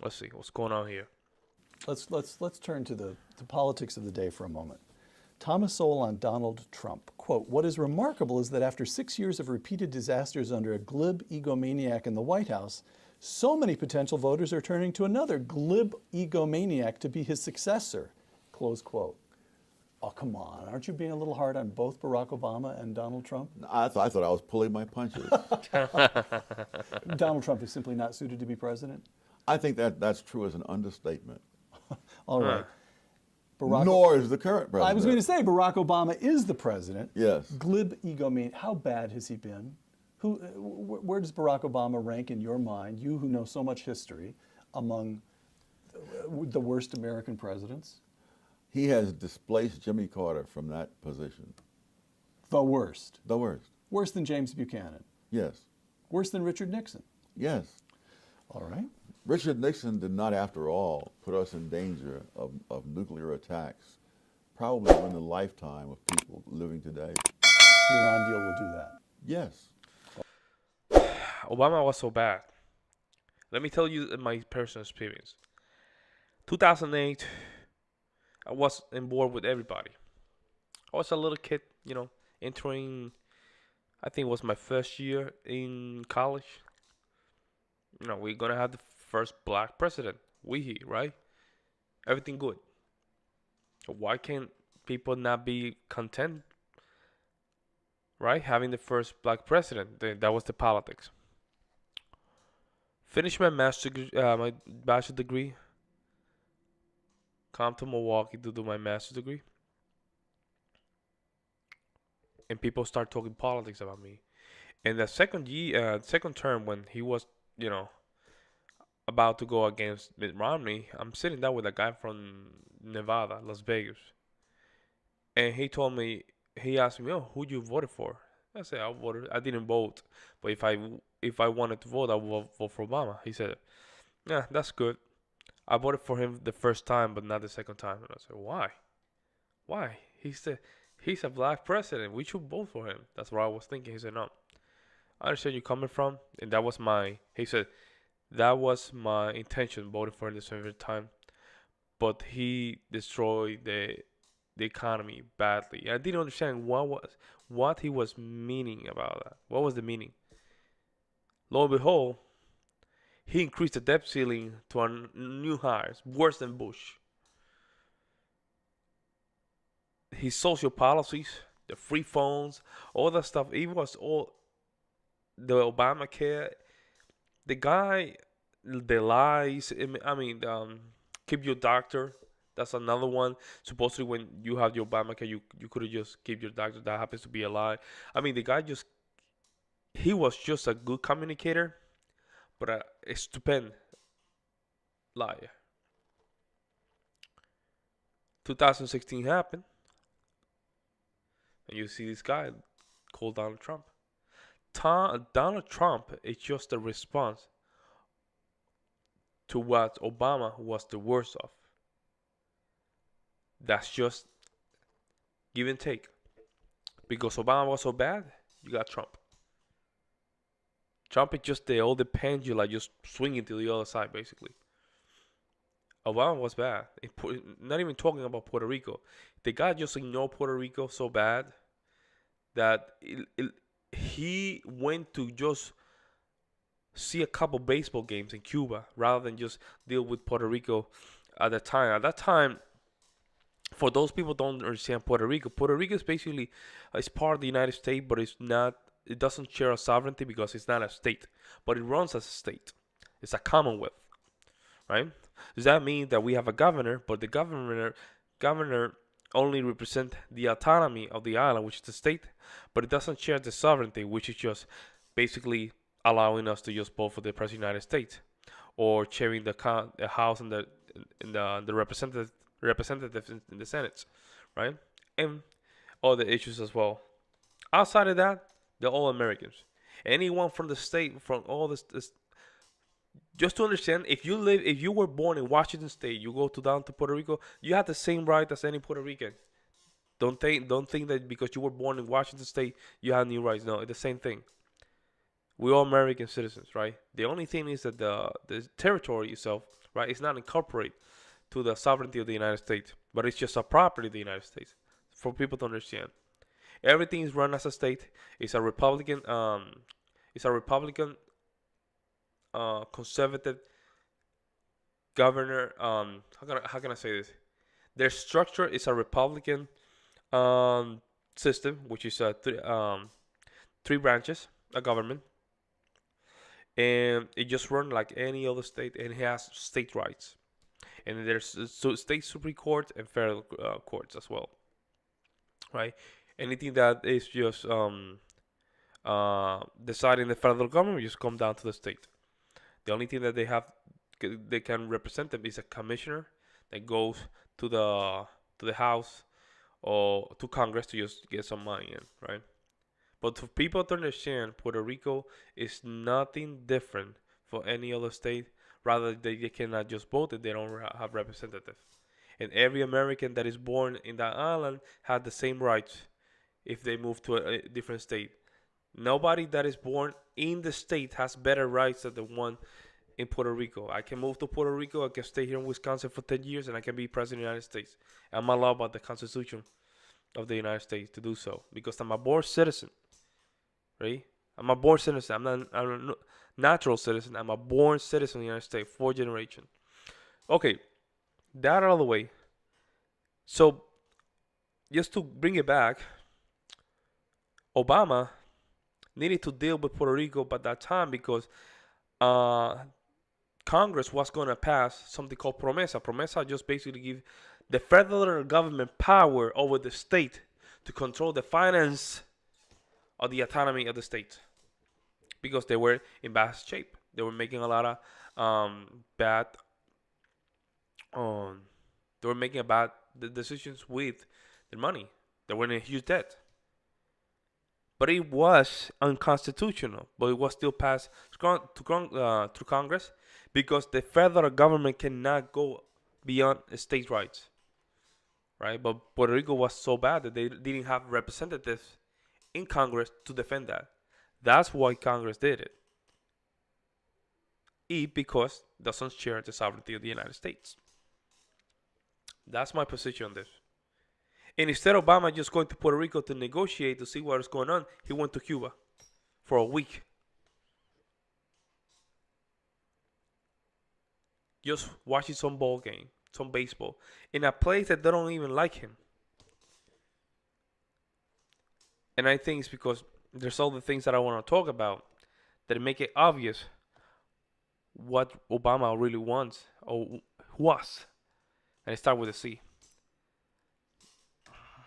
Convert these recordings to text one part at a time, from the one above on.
Let's see what's going on here. Let's turn to the politics of the day for a moment. Thomas Sowell on Donald Trump. Quote, what is remarkable is that after 6 years of repeated disasters under a glib egomaniac in the White House, so many potential voters are turning to another glib egomaniac to be his successor. Close quote. Oh, come on. Aren't you being a little hard on both Barack Obama and Donald Trump? I thought I was pulling my punches. Donald Trump is simply not suited to be president? I think that's true as an understatement. All right. Nor is the current president. I was going to say Barack Obama is the president. Yes. Glib egomaniac. How bad has he been? Where does Barack Obama rank in your mind, you who know so much history, among the worst American presidents? He has displaced Jimmy Carter from that position. The worst. The worst. Worse than James Buchanan. Yes. Worse than Richard Nixon. Yes. All right. Richard Nixon did not, after all, put us in danger of nuclear attacks, probably in the lifetime of people living today. The Iran deal will do that. Yes. Obama was so bad. Let me tell you my personal experience. 2008, I was on board with everybody. I was a little kid, entering, I think it was my first year in college. We're going to have the first black president. Right? Everything good. Why can't people not be content, right? Having the first black president. That was the politics. Finished my my bachelor degree. Come to Milwaukee to do my master's degree. And people start talking politics about me. And the second term when he was, about to go against Mitt Romney, I'm sitting down with a guy from Nevada, Las Vegas. And he asked me, who you voted for? I said, I didn't vote. But if I wanted to vote, I would vote for Obama. He said, yeah, that's good. I voted for him the first time, but not the second time. And I said, why? Why? He said, he's a black president. We should vote for him. That's what I was thinking. He said, no. I understand you coming from. And he said, that was my intention, voting for him the second time. But he destroyed the economy badly. I didn't understand what he was meaning about that. What was the meaning? Lo and behold, he increased the debt ceiling to a new highs, worse than Bush. His social policies, the free phones, all that stuff, it was all the Obamacare. The guy, the lies, keep your doctor. That's another one. Supposedly when you have your Obamacare, you could have just keep your doctor. That happens to be a lie. The guy he was just a good communicator, but a stupid liar. 2016 happened, and you see this guy called Donald Trump. Donald Trump is just a response to what Obama was the worst of. That's just give and take. Because Obama was so bad, you got Trump. Trump is just the old pendulum, just swinging to the other side, basically. Obama was bad. Not even talking about Puerto Rico. The guy just ignored Puerto Rico so bad that he went to just see a couple baseball games in Cuba rather than just deal with Puerto Rico at that time. At that time, for those people who don't understand Puerto Rico is basically it's part of the United States, but it doesn't share a sovereignty because it's not a state, but it runs as a state. It's a commonwealth, right? Does that mean that we have a governor, but the governor only represent the autonomy of the island, which is the state, but it doesn't share the sovereignty, which is just basically allowing us to just vote for the President of the United States, or sharing the House and the representatives in the Senate, right? And other issues as well. Outside of that, they're all Americans. Anyone from the state, from all this just to understand, if you were born in Washington State, you go down to Puerto Rico, you have the same right as any Puerto Rican. Don't think that because you were born in Washington State, you have new rights. No, it's the same thing. we're all American citizens, right? The only thing is that the territory itself, right, is not incorporated to the sovereignty of the United States, but it's just a property of the United States. For people to understand, everything is run as a state. It's a Republican, conservative governor. How can I say this? Their structure is a Republican system, which is three branches, a government, and it just runs like any other state, and it has state rights. And there's state Supreme Court and federal courts as well, right? Anything that is just deciding the federal government just come down to the state. The only thing that they can represent them is a commissioner that goes to the House or to Congress to just get some money in, right? But for people to understand, Puerto Rico is nothing different for any other state. Rather, they cannot just vote if they don't have representatives. And every American that is born in that island has the same rights if they move to a different state. Nobody that is born in the state has better rights than the one in Puerto Rico. I can move to Puerto Rico, I can stay here in Wisconsin for 10 years, and I can be president of the United States. I'm allowed by the Constitution of the United States to do so because I'm a born citizen, right? I'm a born citizen. I'm a natural citizen. I'm a born citizen of the United States, 4th generation. Okay, that out of the way. So, just to bring it back, Obama needed to deal with Puerto Rico by that time because Congress was going to pass something called promesa. Promesa just basically give the federal government power over the state to control the finance of the autonomy of the state because they were in bad shape. They were making a lot of bad they were making bad decisions with their money. They were in a huge debt. But it was unconstitutional, but it was still passed through Congress because the federal government cannot go beyond state rights, right? But Puerto Rico was so bad that they didn't have representatives in Congress to defend that. That's why Congress did it. Because it doesn't share the sovereignty of the United States. That's my position on this. And instead of Obama just going to Puerto Rico to negotiate to see what is going on, he went to Cuba for a week. Just watching some ball game, some baseball, in a place that they don't even like him. And I think it's because there's all the things that I want to talk about that make it obvious what Obama really wants or was. And it starts with a C.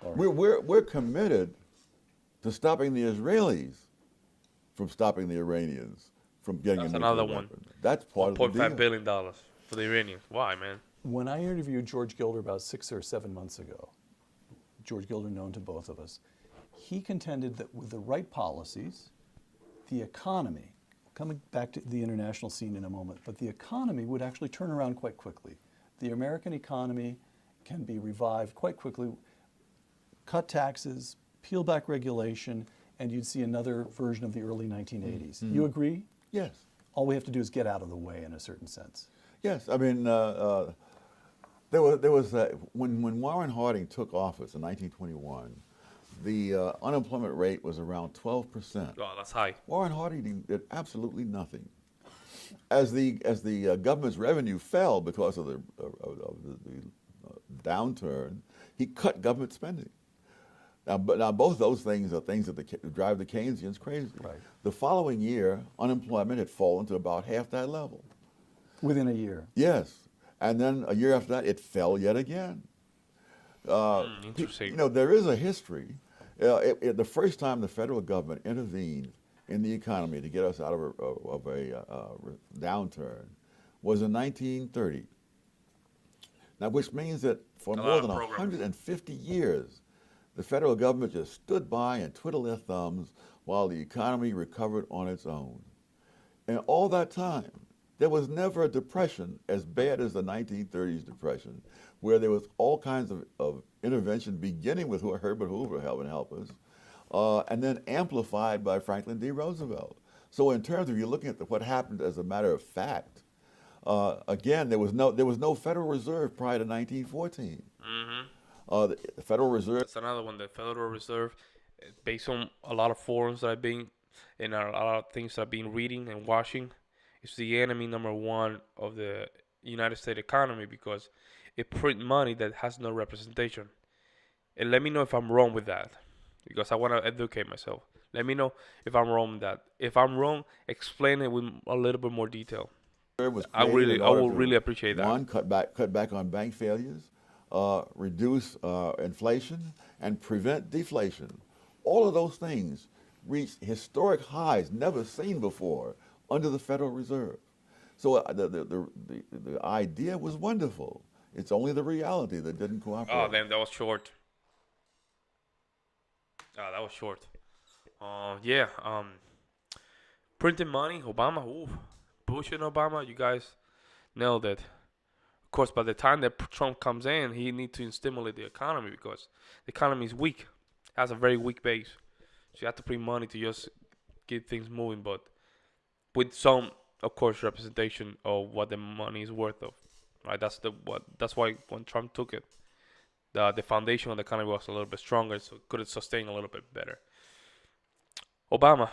We're committed to stopping the Israelis from stopping the Iranians from getting a nuclear another weapon. one. That's part of the deal. $1.5 billion for the Iranians. Why, man? When I interviewed George Gilder about 6 or 7 months ago, George Gilder known to both of us, he contended that with the right policies, the economy, coming back to the international scene in a moment, but the economy would actually turn around quite quickly. The American economy can be revived quite quickly. Cut taxes, peel back regulation, and you'd see another version of the early 1980s. Mm-hmm. You agree? Yes. All we have to do is get out of the way in a certain sense. Yes. I mean, there was when Warren Harding took office in 1921, the unemployment rate was around 12%. Oh, that's high. Warren Harding did absolutely nothing. As the government's revenue fell because of the downturn, he cut government spending. Now both those things are things that drive the Keynesians crazy. Right. The following year, unemployment had fallen to about half that level. Within a year? Yes. And then a year after that, it fell yet again. Interesting. You know, there is a history. The first time the federal government intervened in the economy to get us out of a downturn was in 1930. Now, which means that for more than 150 years, the federal government just stood by and twiddled their thumbs while the economy recovered on its own. And all that time, there was never a depression as bad as the 1930s depression, where there was all kinds of intervention beginning with Herbert Hoover helping help us, and then amplified by Franklin D. Roosevelt. So in terms of you looking at what happened as a matter of fact, again, there was no Federal Reserve prior to 1914. Mm-hmm. The Federal Reserve. That's another one. The Federal Reserve, based on a lot of forums that I've been and a lot of things I've been reading and watching, is the enemy number one of the United States economy because it print money that has no representation. And let me know if I'm wrong with that, because I want to educate myself. Let me know if I'm wrong with that. If I'm wrong, explain it with a little bit more detail. Was I created really, in I order will to, really appreciate that. one, cut back on bank failures, reduce inflation, and prevent deflation. All of those things reached historic highs never seen before under the Federal Reserve. So the idea was wonderful. It's only the reality that didn't cooperate. Oh, damn, that was short. That was short. Yeah. Printing money, Obama. Ooh, Bush and Obama. You guys nailed it. Of course, by the time that Trump comes in, he needs to stimulate the economy because the economy is weak. It has a very weak base. So you have to print money to just get things moving, but with some, of course, representation of what the money is worth of. Right? That's why when Trump took it, the foundation of the economy was a little bit stronger, so it could sustain a little bit better. Obama,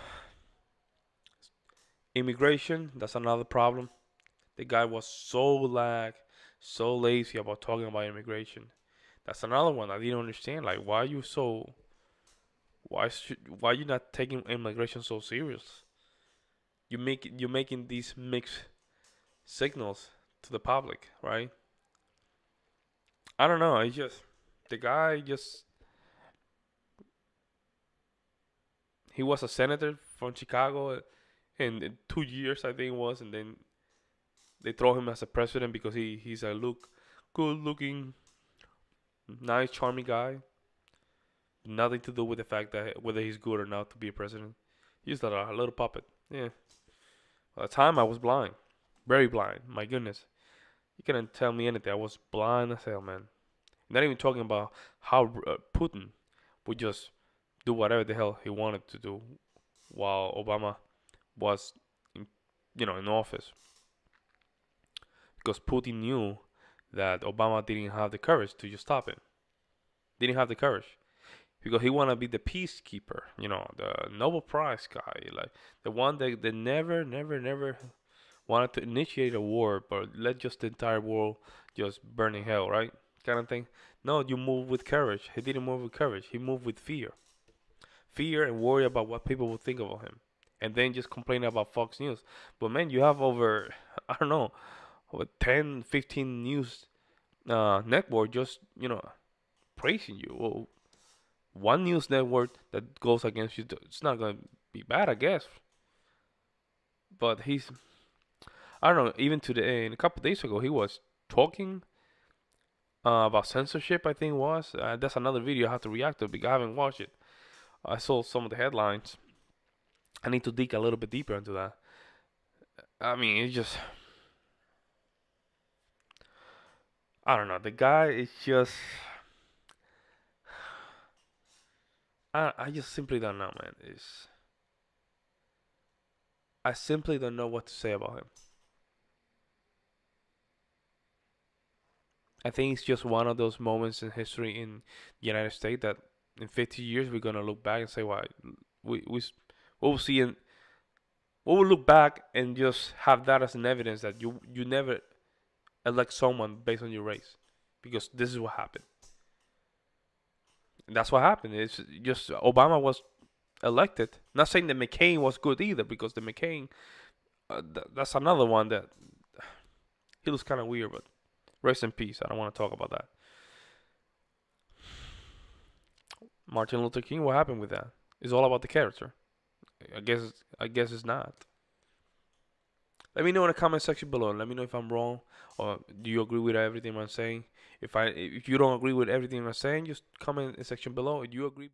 immigration, that's another problem. The guy was so lazy about talking about immigration. That's another one I didn't understand. Like, why you not taking immigration so serious? You're making these mixed signals to the public, right? I don't know. It's just the guy just he was a senator from Chicago in 2 years I think it was, and then they throw him as a president because he's a good looking, nice, charming guy. Nothing to do with the fact that whether he's good or not to be a president. He's like a little puppet. Yeah. By the time I was blind, very blind. My goodness, you couldn't tell me anything. I was blind as hell, man. Not even talking about how Putin would just do whatever the hell he wanted to do while Obama was, in office. Because Putin knew that Obama didn't have the courage to just stop him. Didn't have the courage because he wanted to be the peacekeeper, the Nobel Prize guy, like the one that never wanted to initiate a war, but let just the entire world just burn in hell, right? Kind of thing. No, you move with courage. He didn't move with courage. He moved with fear and worry about what people will think about him, and then just complain about Fox News. But man, you have over I don't know, over 10, 15 news network just praising you. Well, one news network that goes against you, it's not gonna be bad, I guess. But I don't know. Even today, a couple of days ago, he was talking about censorship. I think it was. That's another video I have to react to because I haven't watched it. I saw some of the headlines. I need to dig a little bit deeper into that. I mean, it's just I don't know. The guy is just I just simply don't know, man. I simply don't know what to say about him. I think it's just one of those moments in history in the United States that in 50 years we're gonna look back and say, "Why we we'll see and we'll look back and just have that as an evidence that you never elect someone based on your race because this is what happened." And that's what happened. It's just Obama was elected. Not saying that McCain was good either, because the McCain, that's another one that he was kind of weird. But rest in peace. I don't want to talk about that. Martin Luther King. What happened with that? It's all about the character. I guess it's not. Let me know in the comment section below. Let me know if I'm wrong or do you agree with everything I'm saying. If you don't agree with everything I'm saying, just comment in the section below. If you agree.